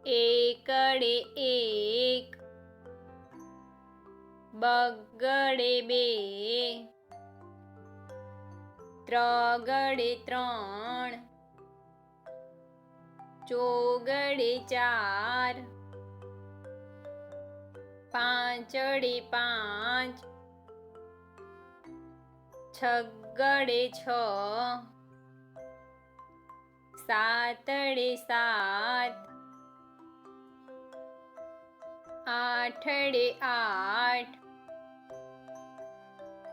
એકડે એક, બગડે બે, ત્રગડે ત્રણ, ચોગડે ચાર, પાંચડે પાંચ, છગડે છ, સાતડે સાત, આઠડે આઠ,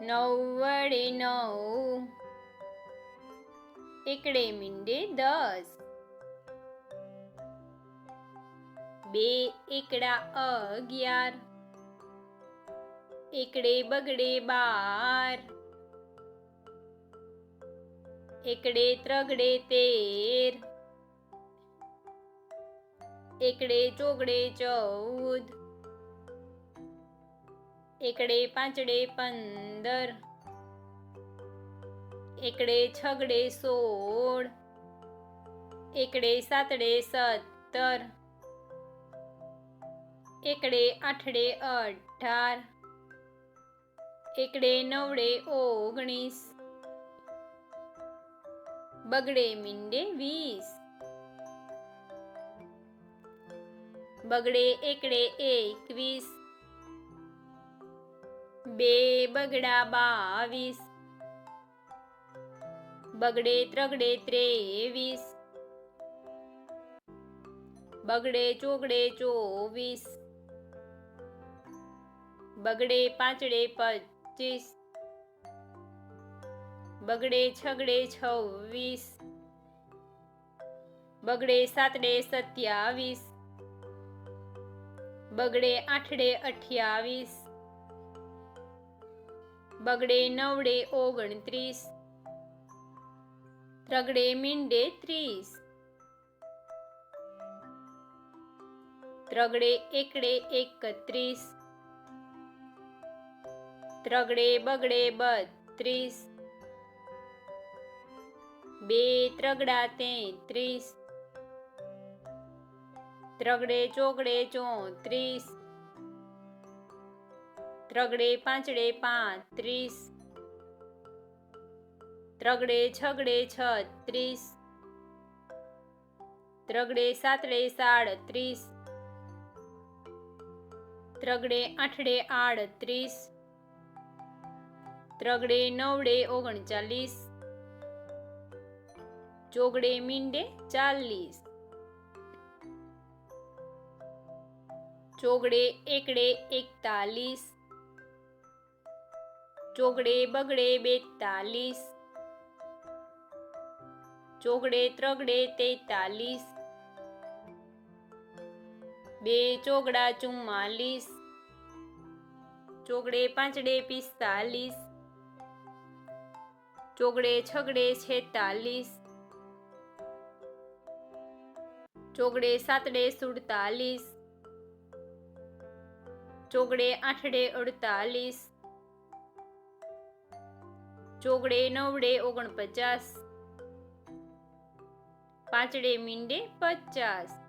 નવડે નવ, એકડે મીંડે 10, બે એકડા 11, એકડે બગડે 12, એકડે ત્રગડે 13, એકડે ચોગડે 14, એકડે પાંચડે 15, એકડે છગડે 16, એકડે સાતડે 17, એકડે આઠડે 18, એકડે નવડે 19, બગડે મીંડે 20, બગડે એકડે 21, બે બગડા 22, બગડે ત્રગડે 23, બગડે ચોગડે 24, બગડે પાંચડે 25, બગડે છગડે 26, બગડે સાતડે 27, બગડે આઠડે 28, બગડે નવડે 29, ત્રગડે મીંડે 30, ત્રગડે એકડે 31, ત્રગડે બગડે 32, બે ત્રગડા 33, ત્રગડે ચોગડે 34, ત્રગડે પાંચડે 35, ત્રગડે છગડે 36, ત્રગડે સાતડે 37, ત્રગડે આઠડે 38, ત્રગડે નવડે 39, ચોગડે મીંડે 40, ચોગડે એકડે 41, ચોગડે બગડે 42, ચોગડે ત્રગડે 43, બે ચોગડા 44, ચોગડે પાંચડે 45, ચોગડે છગડે 46, ચોગડે સાતડે 47, ચોગડે આઠડે 48, ચોગડે નવડે 49, પાંચડે મીંડે 50,